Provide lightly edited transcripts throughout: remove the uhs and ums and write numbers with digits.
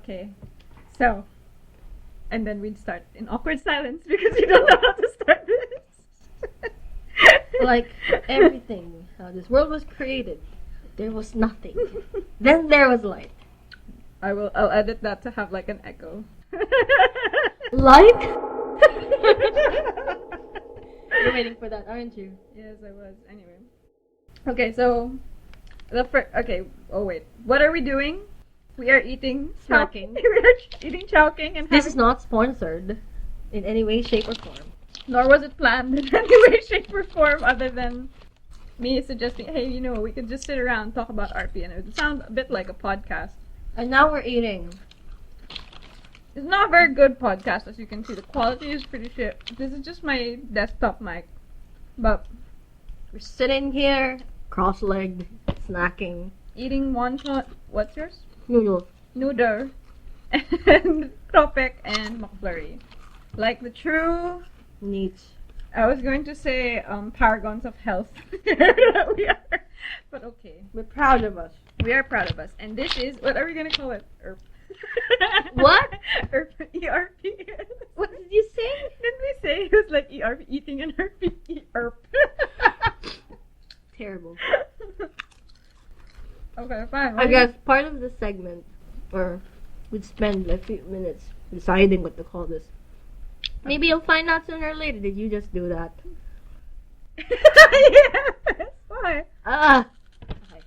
Okay. So, and then we'd start in awkward silence because we don't know how to start this. Like everything, how this world was created, there was nothing. Then there was light. I'll edit that to have like an echo. Light? You're waiting for that, aren't you? Yes, I was. Anyway. Okay, so oh wait. What are we doing? We are eating Snacking. We are eating chowking and This is not sponsored in any way, shape, or form. nor was it planned in any way, shape, or form other than me suggesting, hey, we could just sit around and talk about RP, and it would sound a bit like a podcast. And now we're eating. It's not a very good podcast, as you can see. The quality is pretty shit. This is just my desktop mic. But We're sitting here, cross-legged, snacking. eating wonton, what's yours? Noodles. Noodle. And Kropik and McFlurry. Like the true, Neat. I was going to say paragons of health. We are. But okay. We're proud of us. We are proud of us. And this is, what are we going to call it? ERP. What? ERP. ERP. What did you say? Didn't we say it was like ERP, eating an ERP? ERP. Terrible. Okay, fine. I guess part of the segment, or we'd spend like a few minutes deciding what to call this. Maybe you'll find out sooner or later. Did you just do that? Yes. Why? Okay.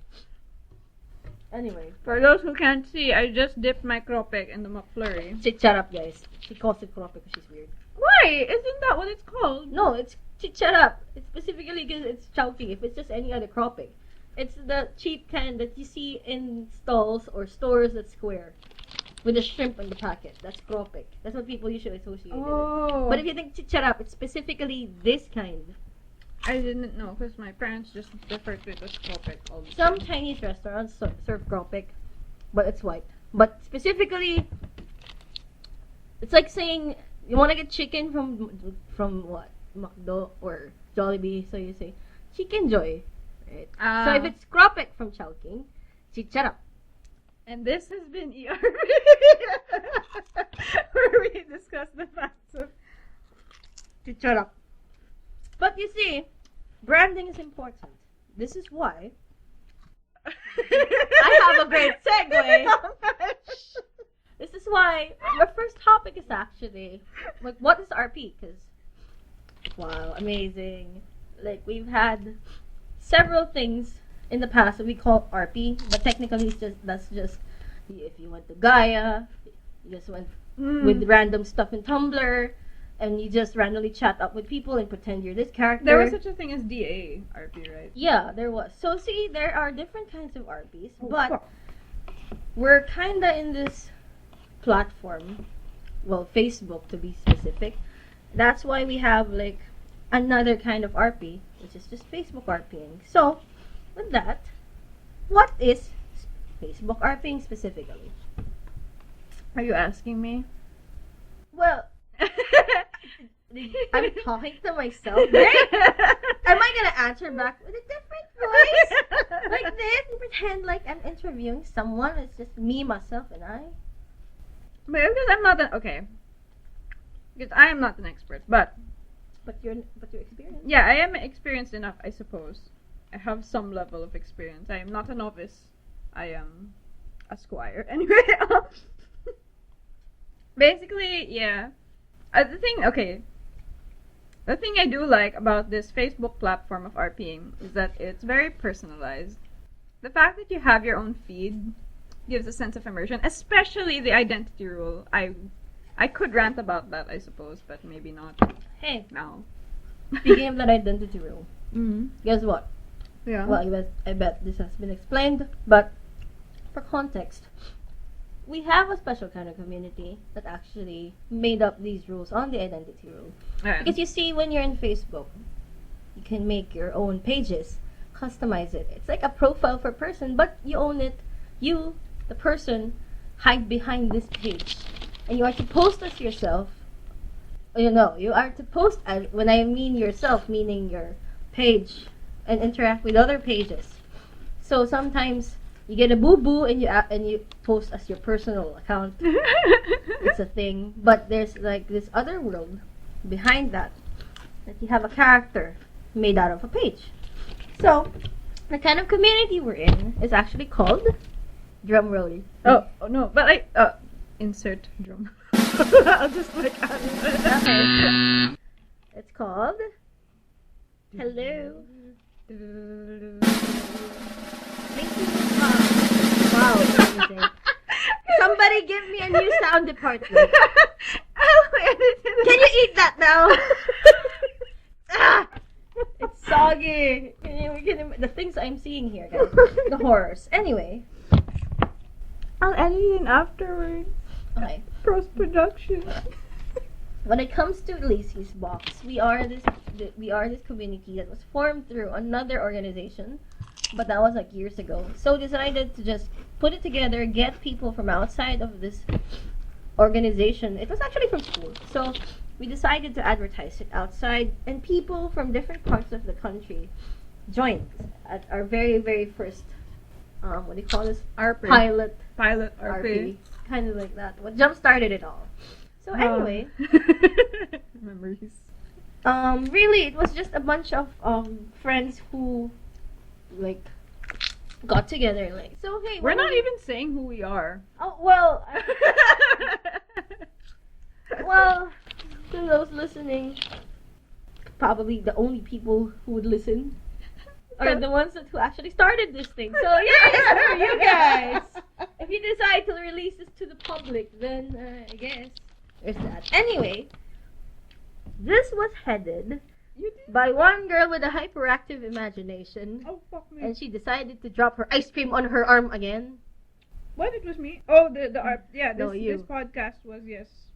Anyway. For those who can't see, I just dipped my Kropik in the McFlurry. Shut up, guys. She calls it crop because she's weird. Why? Isn't that what it's called? No, it's shut up. It's specifically because it's chowking. If it's just any other cropping, it's the cheap kind that you see in stalls or stores that's square, with a shrimp on the packet. That's cropping. That's what people usually associate with it. Oh. But if you think shut up, it's specifically this kind. I didn't know because my parents just referred to it as Kropik all the Some time. Chinese restaurants serve cropping, but it's white. But specifically, it's like saying you want to get chicken from what? McDo or Jollibee, so you say Chicken Joy, right? So if it's cropping from Chowking, chichara. And this has been ERP, where we discuss the facts of Chichara. But you see, branding is important. This is why I have a great segue. This is why our first topic is actually like, what is RP? Because wow, amazing! Like we've had several things in the past that we call RP, but technically that's just if you went to Gaia, you just went with random stuff in Tumblr, and you just randomly chat up with people and pretend you're this character. There was such a thing as DA RP, right? Yeah, there was. So see, there are different kinds of RPs, but we're kinda in this platform, well, Facebook to be specific. That's why we have like another kind of RP, which is just Facebook RPing. So, with that, what is Facebook RPing specifically? Are you asking me? Well, I'm talking to myself. Right? Am I gonna answer back with a different voice? Like this? And pretend like I'm interviewing someone. It's just me, myself, and I. But because I'm not because I am not an expert, but you're experienced. yeah, I am experienced enough, I suppose. I have some level of experience. I am not a novice. I am a squire. Anyway, basically, yeah. The thing I do like about this Facebook platform of RPing is that it's very personalized. The fact that you have your own feed gives a sense of immersion, especially the identity rule. I could rant about that, I suppose, but maybe not Hey, now. speaking of that identity rule, guess what? Yeah. Well, I bet this has been explained, but for context, we have a special kind of community that actually made up these rules on the identity rule. Alright. Because you see, when you're in Facebook, you can make your own pages, customize it. It's like a profile for a person, but you own it. You, the person, hide behind this page. And you are to post as yourself. You are to post as, when I mean yourself, meaning your page, and interact with other pages. So sometimes You get a boo-boo and you post as your personal account. It's a thing. But there's like this other world behind that you have a character made out of a page. So, the kind of community we're in is actually called drum roll. Oh no, but insert drum. I'll just like add it. Okay. It's called Hello. Wow, amazing. Somebody give me a new sound department. Can you eat that now? It's soggy. The things I'm seeing here, guys. The horrors. Anyway. I'll edit it in afterwards. Okay. Post-production. When it comes to Lacie's box, we are this community that was formed through another organization, but that was like years ago. So decided to just put it together, get people from outside of this organization. It was actually from school. So we decided to advertise it outside, and people from different parts of the country joined at our very, very first, what do you call this? RP. Pilot RP. Kind of like that. What jump-started it all. So anyway. Memories. Really, it was just a bunch of friends who, like, got together. Like, so hey, we're not even saying who we are. Oh well. Well, to those listening, probably the only people who would listen are the ones who actually started this thing. So yeah, it's for you guys. If you decide to release this to the public, then I guess there's that. Anyway, this was headed by one girl with a hyperactive imagination. Oh, fuck me. And she decided to drop her ice cream on her arm again. What? It was me? Oh, this podcast was,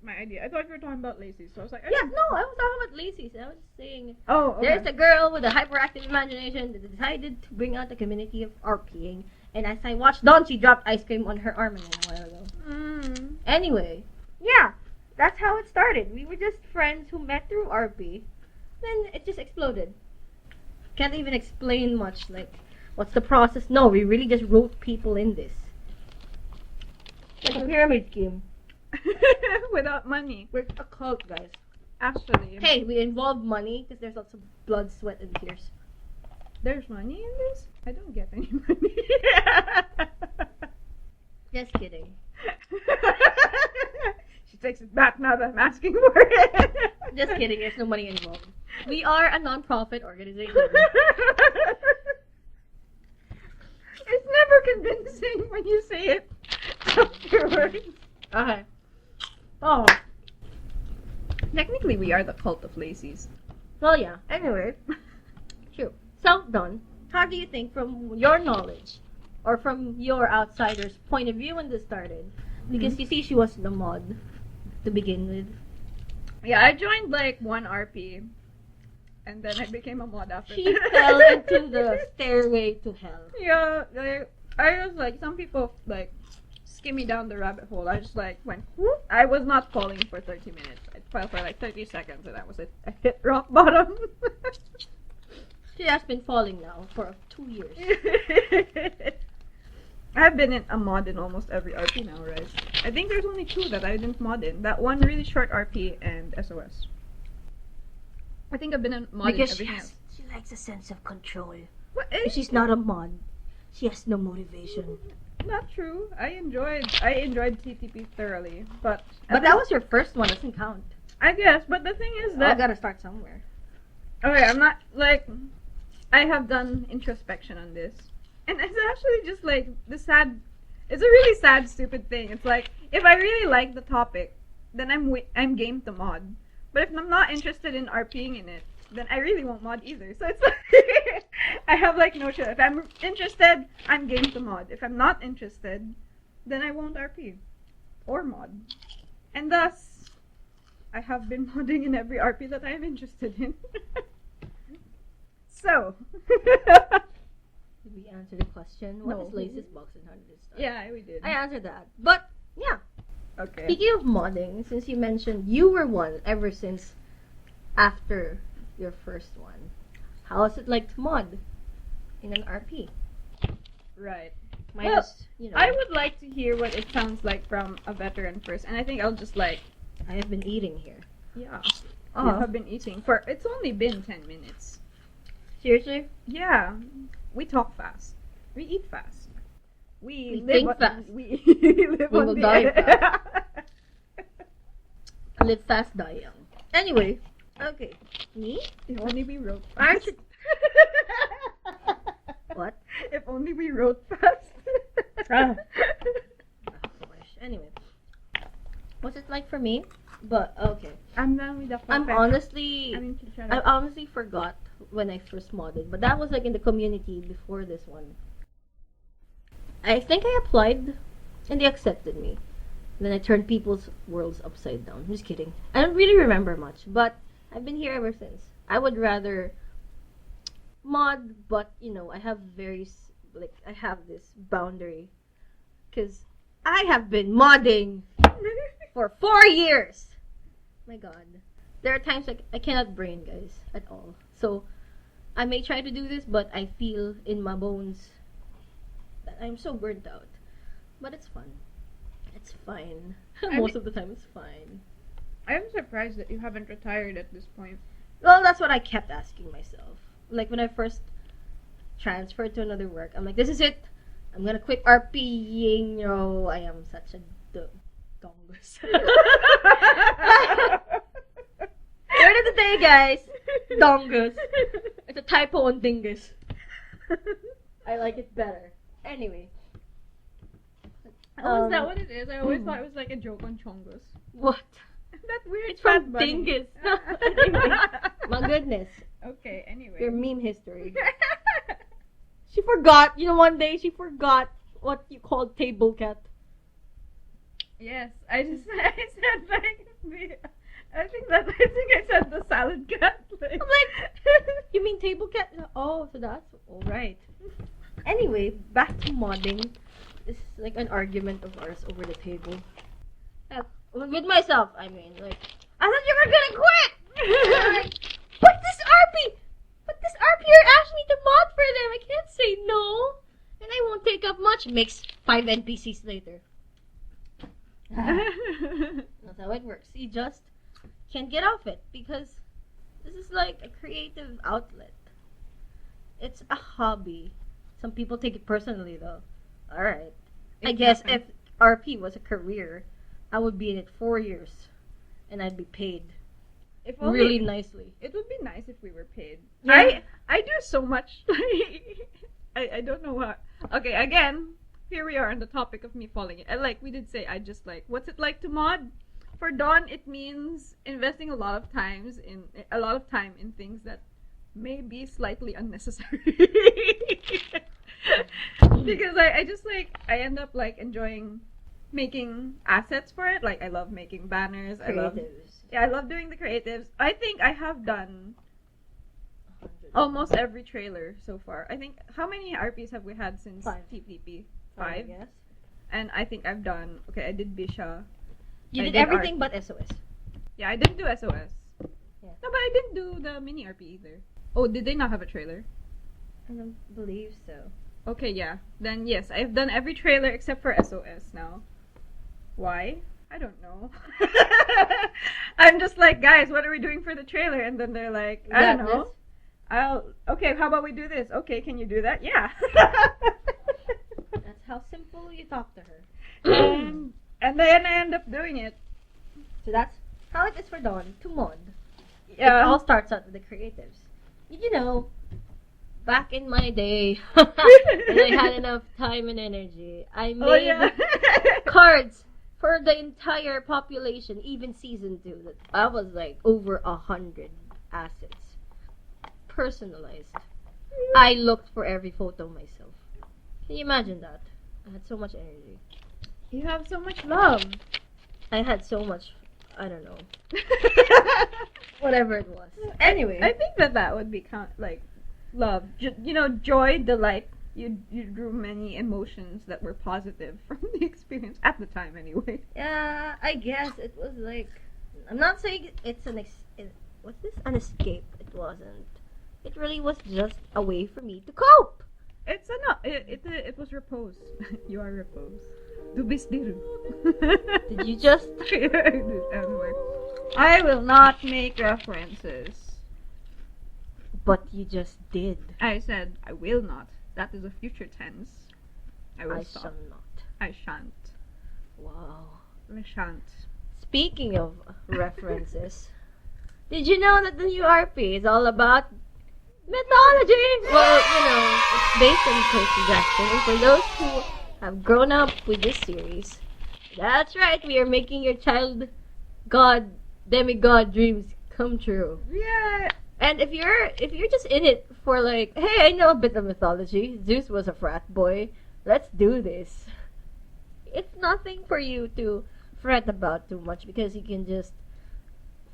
my idea. I thought you were talking about Lacie, so I was like... Yeah, no, I was talking about Lacie. I was just saying... Oh, okay. There's a girl with a hyperactive imagination that decided to bring out the community of RPing. And as I watched Dawn, she dropped ice cream on her arm a while ago. Anyway, yeah, that's how it started. We were just friends who met through RP. Then it just exploded. Can't even explain much, like, what's the process? No, we really just wrote people in this. Like a pyramid scheme. Without money. We're a cult, guys. Actually. Hey, we involve money because there's lots of blood, sweat, and tears. There's money in this? I don't get any money. Just kidding. She takes it back now that I'm asking for it. Just kidding, there's no money involved. We are a non-profit organization. It's never convincing when you say it afterwards. Okay. Oh. Technically, we are the cult of Lacies. Well, yeah. Anyway. True. So, Dawn, how do you think, from your knowledge, or from your outsider's point of view when this started, because you see she was the mod to begin with. Yeah, I joined like one RP, and then I became a mod after She that. fell into the stairway to hell. Yeah, I was like, some people like skim me down the rabbit hole. I just like went whoop. I was not falling for 30 minutes. I fell for like 30 seconds, and that was it. I hit rock bottom. She has been falling now for 2 years. I've been in a mod in almost every RP now, right? I think there's only 2 that I didn't mod in. That one really short RP and SOS. I think I've been in mod because in everything else. she likes a sense of control. What? She's not a mod. She has no motivation. Not true. I enjoyed TTP thoroughly, but that was your first one. Doesn't count. I guess. But the thing is that I gotta start somewhere. Okay, I'm not like I have done introspection on this. And it's actually just like it's a really sad, stupid thing. It's like, if I really like the topic, then I'm game to mod. But if I'm not interested in RPing in it, then I really won't mod either. So it's like, I have like no choice. If I'm interested, I'm game to mod. If I'm not interested, then I won't RP. Or mod. And thus, I have been modding in every RP that I am interested in. So... Did we answer the question? What is Lacie's box and how did it start? Yeah, we did. I answered that. But, yeah. Okay. Speaking of modding, since you mentioned you were one ever since after your first one, how is it like to mod in an RP? Right. Minus, I would like to hear what it sounds like from a veteran first, and I think I'll just like, I have been eating here. yeah, Oh. you have been eating for. It's only been 10 minutes. Seriously? Yeah, we talk fast. We eat fast. We live think on, fast. We live We on will the die edge. fast. Live fast, die young. Anyway, okay. Me? If only we wrote Aren't fast. you? What? If only we wrote fast. Ah. Gosh. Anyway, what's it like for me? But okay, I'm done with the I'm perfect- honestly, I mean, shut I up. honestly forgot when I first modded, but that was like in the community before this one. I think I applied, and they accepted me. Then I turned people's worlds upside down. Just kidding. I don't really remember much, but I've been here ever since. I would rather mod, but I have I have this boundary, because I have been modding for 4 years. My God, there are times like I cannot brain, guys, at all. So I may try to do this, but I feel in my bones that I'm so burnt out. But it's fun. It's fine. Most of the time, it's fine. I'm surprised that you haven't retired at this point. Well, that's what I kept asking myself. Like when I first transferred to another work, I'm like, this is it. I'm gonna quit RPing. I am such a dongus. Word of the day, guys. Dongus. It's a typo on dingus. I like it better. Anyway. Oh, is that what it is? I always thought it was like a joke on Chongus. What? That weird It's from fat bunny. dingus. Anyway. My goodness. Okay, anyway. Your meme history. She forgot. One day she forgot what you called table cat. Yes, I said like I think I said the salad cat. Like. I'm like, you mean table cat? Oh, so that's all right. Anyway, back to modding. This is like an argument of ours over the table. With myself, I mean, like, I thought you were gonna quit. Like, but this RP asked me to mod for them. I can't say no, and I won't take up much. Makes 5 NPCs later. That's how it works. You just can't get off it because this is like a creative outlet. It's a hobby. Some people take it personally though. Alright. I guess if RP was a career, I would be in it 4 years and I'd be paid If only, really nicely. It would be nice if we were paid. Yeah. I do so much. I don't know what. Okay, again, here we are on the topic of me falling in. And like we did say, I just like, what's it like to mod? For Dawn, it means investing a lot of time in things that may be slightly unnecessary. Because I just like I end up like enjoying making assets for it. Like I love making banners. I love doing the creatives. I think I have done almost every trailer so far. I think how many RPs have we had since 5. TPP? 5, yes. And I think I've done I did Bisha. You I did did everything RP. but SOS. Yeah, I didn't do SOS. Yeah. No, but I didn't do the mini RP either. Oh, did they not have a trailer? I don't believe so. Okay, yeah. Then yes, I've done every trailer except for SOS now. Why? I don't know. I'm just like, guys, what are we doing for the trailer? And then they're like, I don't know. Okay, how about we do this? Okay, can you do that? Yeah. That's how simple you talk to her. and then I end up doing it. So that's how it is for Dawn to mod. Yeah. It all starts out with the creatives. Back in my day, when I had enough time and energy, I made cards for the entire population, even season 2. I was like over 100 assets. Personalized. I looked for every photo myself. Can you imagine that? I had so much energy. You have so much love. I had so much, I don't know. Whatever it was. Anyway. I think that would be like love. Joy, delight. You drew many emotions that were positive from the experience at the time anyway. Yeah, I guess it was like, I'm not saying it's an escape. It wasn't. It really was just a way for me to cope. It's a no. It was repose. You are repose. Dubis diru. Did you just? Anyway, I will not make references. But you just did. I said I will not. That is a future tense. I will I stop. shall not. I shan't. Wow. I shan't. Speaking of references, did you know that the new RP is all about mythology? Well, it's based on Percy Jackson. And for those who have grown up with this series, that's right, we are making your child god, demigod dreams come true. Yeah. And if you're just in it for like, hey, I know a bit of mythology. Zeus was a frat boy. Let's do this. It's nothing for you to fret about too much because you can just,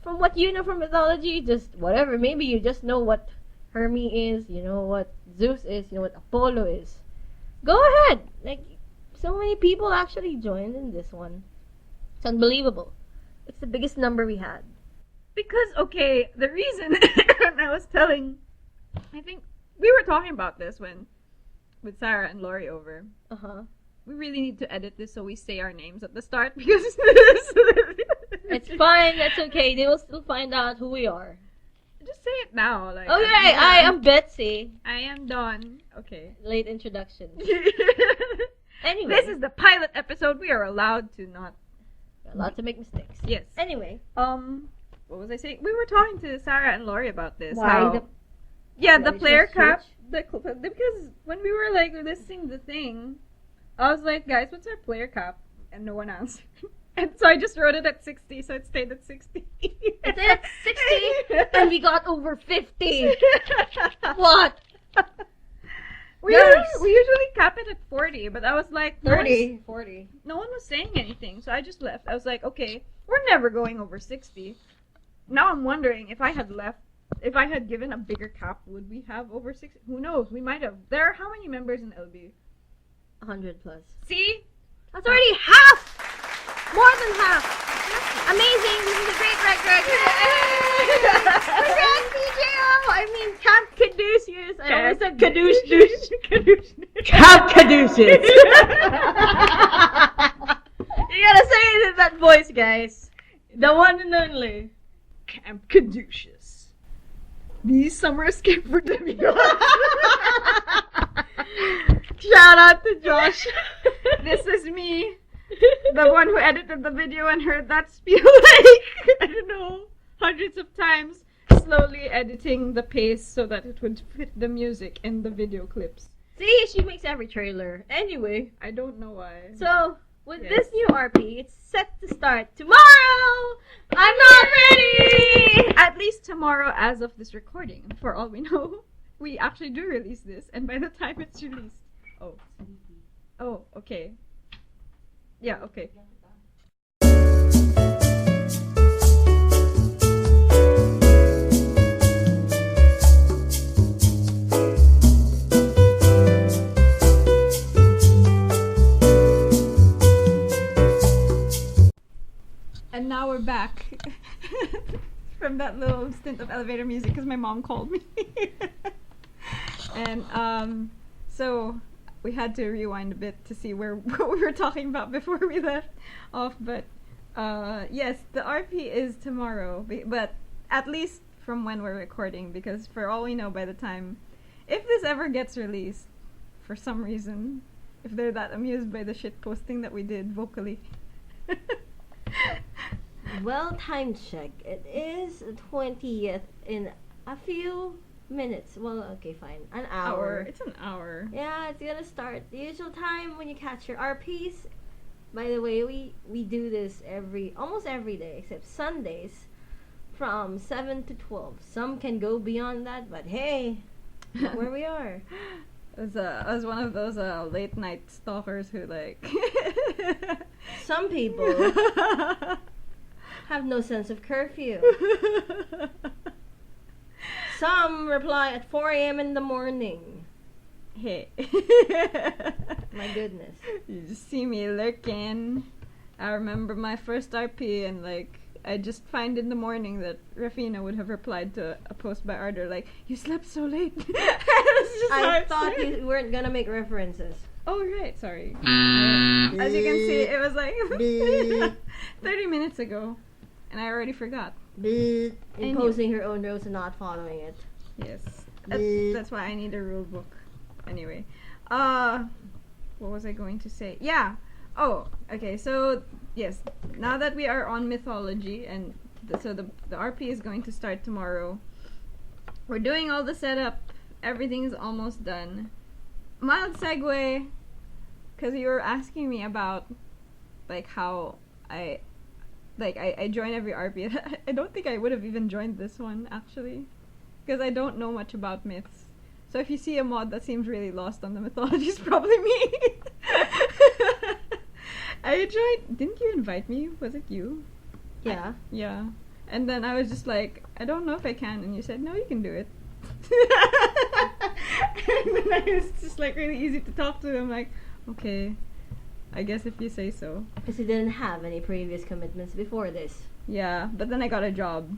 from what you know from mythology, just whatever. Maybe you just know what Hermes is, you know what Zeus is, you know what Apollo is. Go ahead. Like, so many people actually joined in this one. It's unbelievable. It's the biggest number we had. Because, okay, the reason I was telling, I think we were talking about this with Sarah and Lori over. Uh-huh. We really need to edit this so we say our names at the start because it's fine, that's okay. They will still find out who we are. Just say it now. Like, okay, I am Betsy. I am Dawn. Okay. Late introduction. Anyway. This is the pilot episode. We are allowed to not... We're allowed to make mistakes. Yes. Anyway. What was I saying? We were talking to Sarah and Lori about this. Why? The player cap. Because when we were like listing the thing, I was like, guys, what's our player cap? And no one answered. And so I just wrote it at 60, so it stayed at 60. It stayed at 60, and we got over 50. What? We usually cap it at 40, but I was like 30. 40. No one was saying anything, so I just left. I was like, okay, we're never going over 60. Now I'm wondering if I had given a bigger cap, would we have over 60? Who knows? We might have. There are how many members in LB? 100 plus. See? That's already half! More than half! Amazing! This is a great record! Congrats, PJO! I mean, Camp Caduceus. I always said Caduceus. Camp Caduceus! You gotta say it in that voice, guys. The one and only. Camp Caduceus. The summer escape for demigods. Shout out to Josh. This is me. The one who edited the video and heard that spiel like, I don't know, hundreds of times, slowly editing the pace so that it would fit the music in the video clips. See, she makes every trailer. Anyway. I don't know why. So, with this new RP, it's set to start tomorrow! I'm not ready! At least tomorrow as of this recording. For all we know, we actually do release this, and by the time it's released... Oh, okay. Yeah, okay. And now we're back from that little stint of elevator music because my mom called me. And so we had to rewind a bit to see what we were talking about before we left off. But yes, the RP is tomorrow, but at least from when we're recording, because for all we know, by the time, if this ever gets released, for some reason, if they're that amused by the shit posting that we did vocally. Well, time check. It is the 20th in a few minutes. Well, okay, fine. An hour. It's an hour. Yeah, it's gonna start. The usual time when you catch your RPs. By the way, we do this almost every day, except Sundays, from 7 to 12. Some can go beyond that, but hey, where we are. I was one of those late night stalkers who like... Some people have no sense of curfew. Some reply at 4 a.m. in the morning. Hey. My goodness. You just see me lurking. I remember my first RP and like I just find in the morning that Rafina would have replied to a post by Ardor like, you slept so late. That's just how I it thought started. you weren't gonna make references. Oh, right, sorry. As you can see, it was like Beep. 30 minutes ago. And I already forgot. Beep. I Imposing her own rules and not following it. Yes. Beep. That's why I need a rule book. Anyway. What was I going to say? Yeah. Oh, okay. So, yes. Now that we are on mythology, and so the RP is going to start tomorrow. We're doing all the setup. Everything is almost done. Mild segue, because you were asking me about, like, how I join every RP. I don't think I would have even joined this one, actually, because I don't know much about myths. So if you see a mod that seems really lost on the mythology, it's probably me. I joined. Didn't you invite me? Was it you? Yeah. Yeah. And then I was just like, I don't know if I can. And you said, no, you can do it. And then I was just like really easy to talk to. I'm like, okay, I guess if you say so. Because you didn't have any previous commitments before this. Yeah, but then I got a job.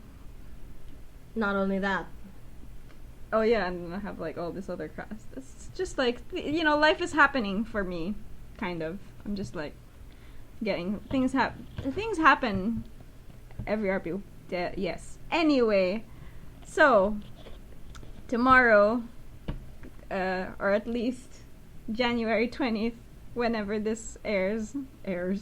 Not only that. Oh yeah, and then I have like all this other crap. It's just like, you know, life is happening for me, kind of. I'm just like getting things happen every RP. Yes. Anyway, so tomorrow, or at least January 20th, whenever this airs,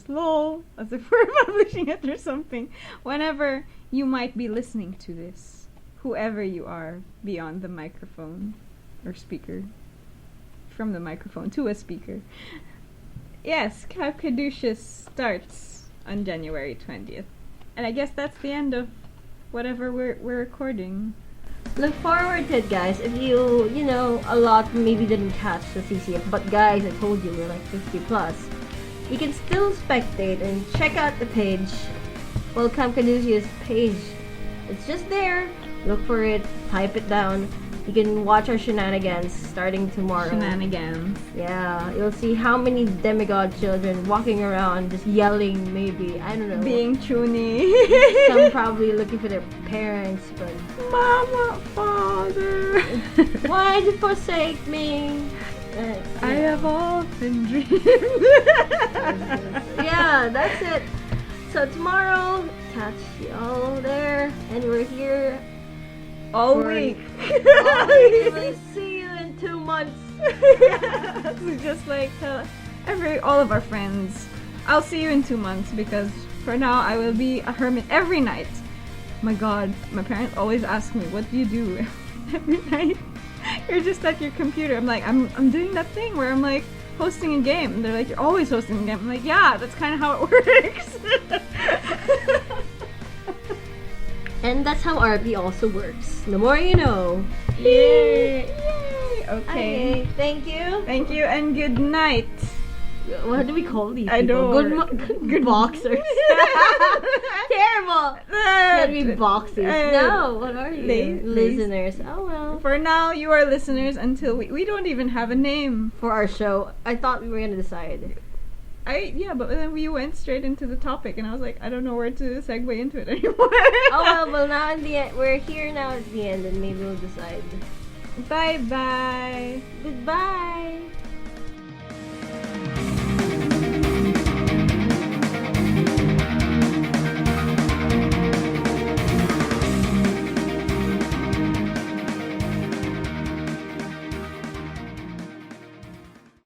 lol, as if we're publishing it or something, whenever you might be listening to this, whoever you are beyond the microphone or speaker, from the microphone to a speaker. Yes, Cap Caduceus starts on January 20th. And I guess that's the end of whatever we're recording. Look forward to it, guys. If you know, a lot maybe didn't catch the CCF, but guys, I told you, we're like 50 plus. You can still spectate and check out the page. Well, Camp Caduceus page. It's just there. Look for it. Type it down. You can watch our shenanigans starting tomorrow. Shenanigans. Yeah, you'll see how many demigod children walking around just yelling, maybe. I don't know. Being chuny. Some probably looking for their parents, but... Mama, father. Why'd you forsake me? I have often dreamed. Yeah, that's it. So tomorrow, catch y'all there, and we're here all for- week. We'll see you in 2 months. So just like tell all of our friends, I'll see you in 2 months, because for now I will be a hermit every night. My god, my parents always ask me, what do you do every night? You're just at your computer. I'm like, I'm doing that thing where I'm like hosting a game. And they're like, you're always hosting a game. I'm like, yeah, that's kind of how it works. And that's how RP also works. The more you know. Yay! Yay! Okay. Thank you. Thank you and good night. What do we call these I people? don't. Good boxers. Terrible. Can't be boxers. No, what are you? Listeners. Oh well. For now, you are listeners until we don't even have a name For our show, I thought we were gonna decide. Yeah, but then we went straight into the topic, and I was like, I don't know where to segue into it anymore. Oh well, now at the end, we're here now at the end, and maybe we'll decide. Bye bye. Goodbye.